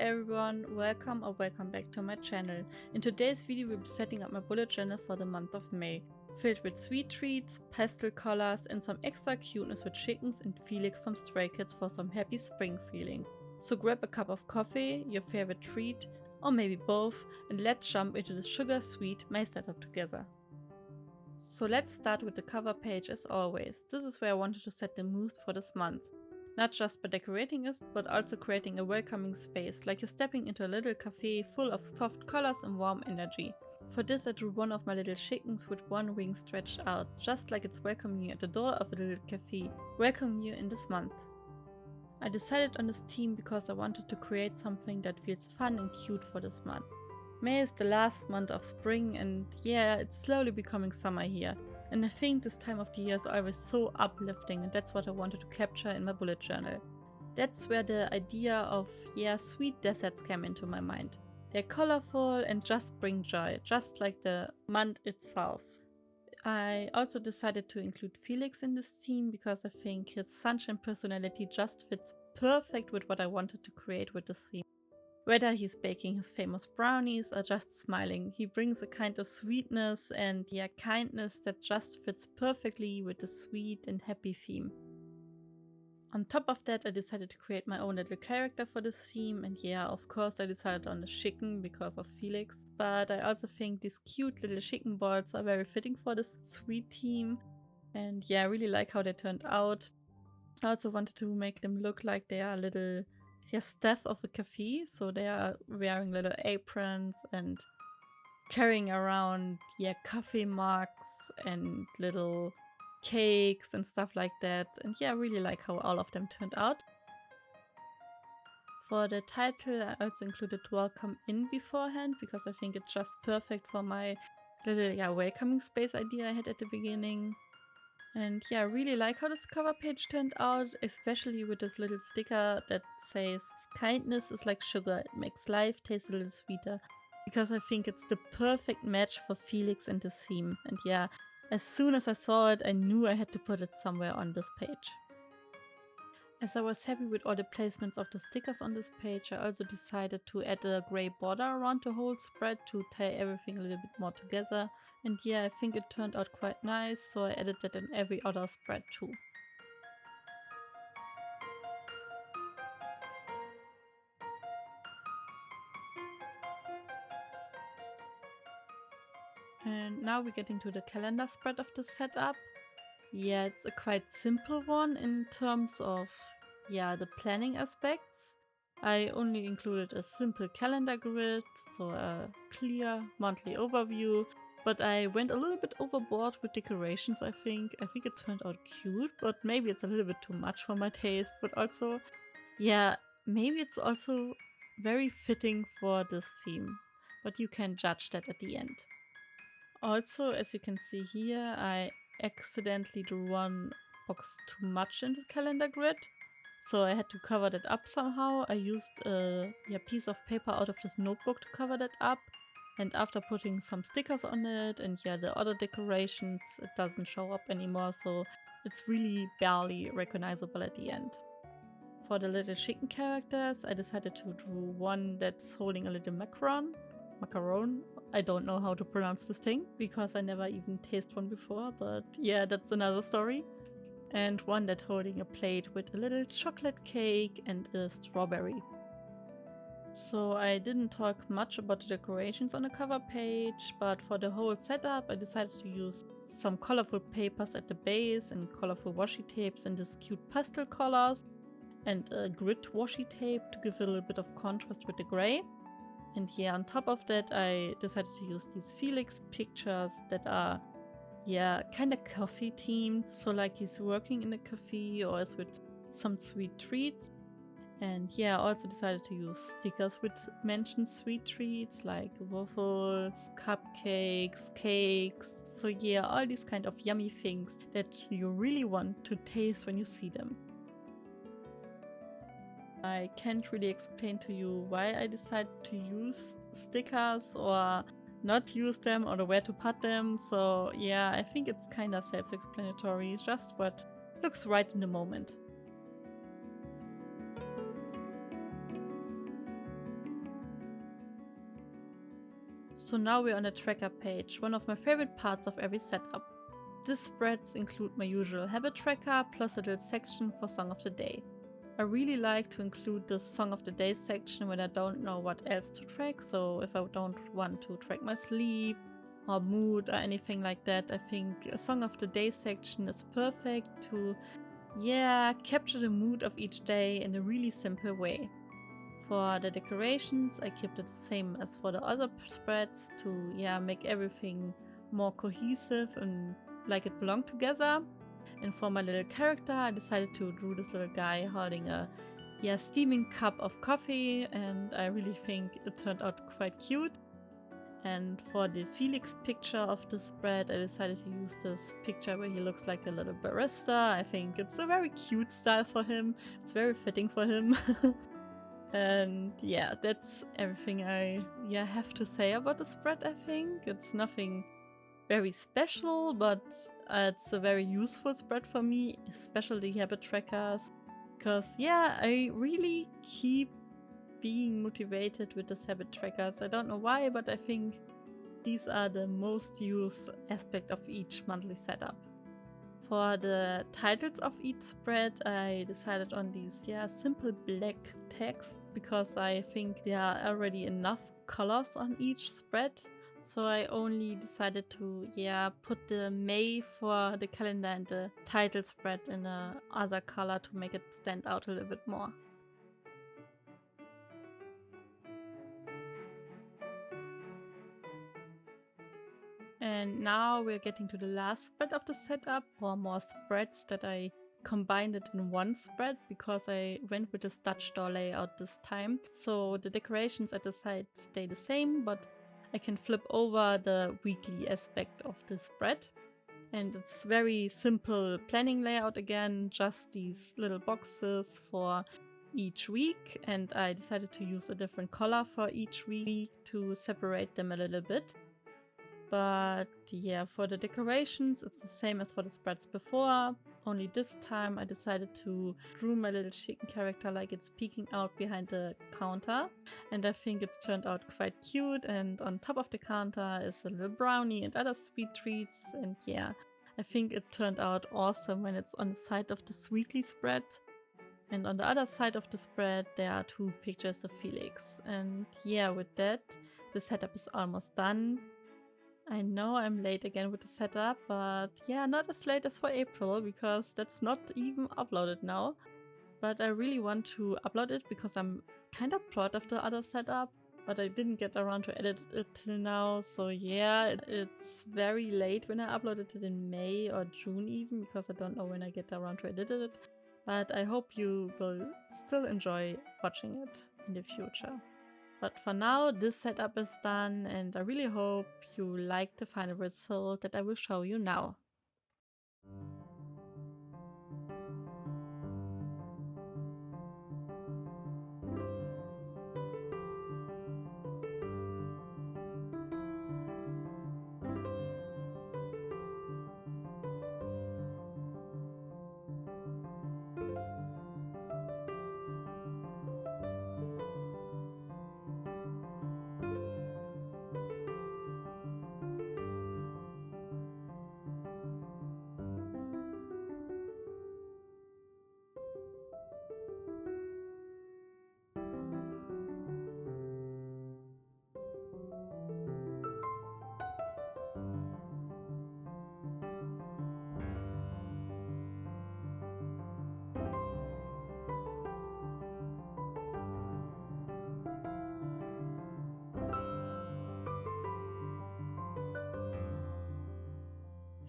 everyone, welcome or welcome back to my channel. In today's video we'll be setting up my bullet journal for the month of May, filled with sweet treats, pastel colors and some extra cuteness with chickens and Felix from Stray Kids for some happy spring feeling. So grab a cup of coffee, your favorite treat, or maybe both, and let's jump into the sugar sweet May setup together. So let's start with the cover page as always. This is where I wanted to set the mood for this month. Not just by decorating it, but also creating a welcoming space, like you're stepping into a little cafe full of soft colors and warm energy. For this I drew one of my little chickens with one wing stretched out, just like it's welcoming you at the door of a little cafe, welcoming you in this month. I decided on this theme because I wanted to create something that feels fun and cute for this month. May is the last month of spring and yeah, it's slowly becoming summer here. And I think this time of the year is always so uplifting, and that's what I wanted to capture in my bullet journal. That's where the idea of, sweet deserts came into my mind. They're colorful and just bring joy, just like the month itself. I also decided to include Felix in this theme because I think his sunshine personality just fits perfect with what I wanted to create with this theme. Whether he's baking his famous brownies or just smiling, he brings a kind of sweetness and kindness that just fits perfectly with the sweet and happy theme. On top of that, I decided to create my own little character for this theme, and of course I decided on the chicken because of Felix, but I also think these cute little chicken balls are very fitting for this sweet theme, and I really like how they turned out. I also wanted to make them look like they are little staff of a cafe, so they are wearing little aprons and carrying around coffee mugs and little cakes and stuff like that, and I really like how all of them turned out. For the title I also included welcome in beforehand because I think it's just perfect for my little welcoming space idea I had at the beginning. And I really like how this cover page turned out, especially with this little sticker that says kindness is like sugar, it makes life taste a little sweeter, because I think it's the perfect match for Felix and this theme. And as soon as I saw it, I knew I had to put it somewhere on this page. As I was happy with all the placements of the stickers on this page, I also decided to add a grey border around the whole spread to tie everything a little bit more together. And I think it turned out quite nice, so I added that in every other spread too. And now we're getting to the calendar spread of the setup. It's a quite simple one in terms of the planning aspects. I only included a simple calendar grid, so a clear monthly overview, but I went a little bit overboard with decorations. I think it turned out cute, but maybe it's a little bit too much for my taste, but also maybe it's also very fitting for this theme, but you can judge that at the end. Also, as you can see here, I accidentally drew one box too much in the calendar grid, so I had to cover that up somehow. I used a piece of paper out of this notebook to cover that up, and after putting some stickers on it and the other decorations, it doesn't show up anymore, so it's really barely recognizable at the end. For the little chicken characters, I decided to draw one that's holding a little macaron. I don't know how to pronounce this thing because I never even tasted one before, but that's another story. And one that's holding a plate with a little chocolate cake and a strawberry. So I didn't talk much about the decorations on the cover page, but for the whole setup I decided to use some colorful papers at the base and colorful washi tapes in this cute pastel colors, and a grid washi tape to give a little bit of contrast with the gray. And on top of that I decided to use these Felix pictures that are kind of coffee themed, so like he's working in a cafe or is with some sweet treats. And I also decided to use stickers with mentioned sweet treats like waffles, cupcakes, cakes, so all these kind of yummy things that you really want to taste when you see them. I can't really explain to you why I decided to use stickers or not use them or where to put them, so I think it's kinda self-explanatory, it's just what looks right in the moment. So now we're on the tracker page, one of my favorite parts of every setup. These spreads include my usual habit tracker plus a little section for Song of the Day. I really like to include the Song of the Day section when I don't know what else to track, so if I don't want to track my sleep or mood or anything like that, I think a Song of the Day section is perfect to capture the mood of each day in a really simple way. For the decorations, I kept it the same as for the other spreads to make everything more cohesive and like it belonged together. And for my little character, I decided to draw this little guy holding a steaming cup of coffee, and I really think it turned out quite cute. And for the Felix picture of the spread, I decided to use this picture where he looks like a little barista. I think it's a very cute style for him. It's very fitting for him. And yeah, that's everything I have to say about the spread. I think it's nothing very special, but it's a very useful spread for me, especially habit trackers, because I really keep being motivated with these habit trackers. I don't know why, but I think these are the most used aspect of each monthly setup. For the titles of each spread, I decided on these simple black text because I think there are already enough colors on each spread. So I only decided to put the May for the calendar and the title spread in a other color to make it stand out a little bit more. And now we're getting to the last spread of the setup, or more spreads that I combined it in one spread because I went with this Dutch door layout this time. So the decorations at the side stay the same, but I can flip over the weekly aspect of the spread. And it's very simple planning layout again, just these little boxes for each week. And I decided to use a different color for each week to separate them a little bit. But for the decorations, it's the same as for the spreads before. Only this time I decided to draw my little chicken character like it's peeking out behind the counter. And I think it's turned out quite cute. And on top of the counter is a little brownie and other sweet treats. And I think it turned out awesome when it's on the side of this weekly spread. And on the other side of the spread, there are two pictures of Felix. And with that, the setup is almost done. I know I'm late again with the setup, but not as late as for April because that's not even uploaded now. But I really want to upload it because I'm kind of proud of the other setup, but I didn't get around to edit it till now. So it's very late when I uploaded it in May or June even, because I don't know when I get around to edit it. But I hope you will still enjoy watching it in the future. But for now, this setup is done, and I really hope you like the final result that I will show you now.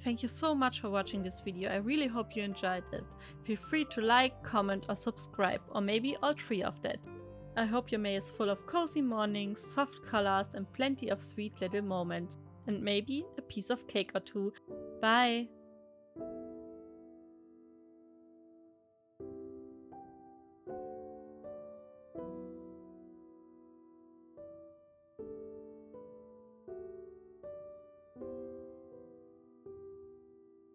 Thank you so much for watching this video. I really hope you enjoyed it. Feel free to like, comment or subscribe, or maybe all three of that. I hope your May is full of cozy mornings, soft colors and plenty of sweet little moments. And maybe a piece of cake or two. Bye!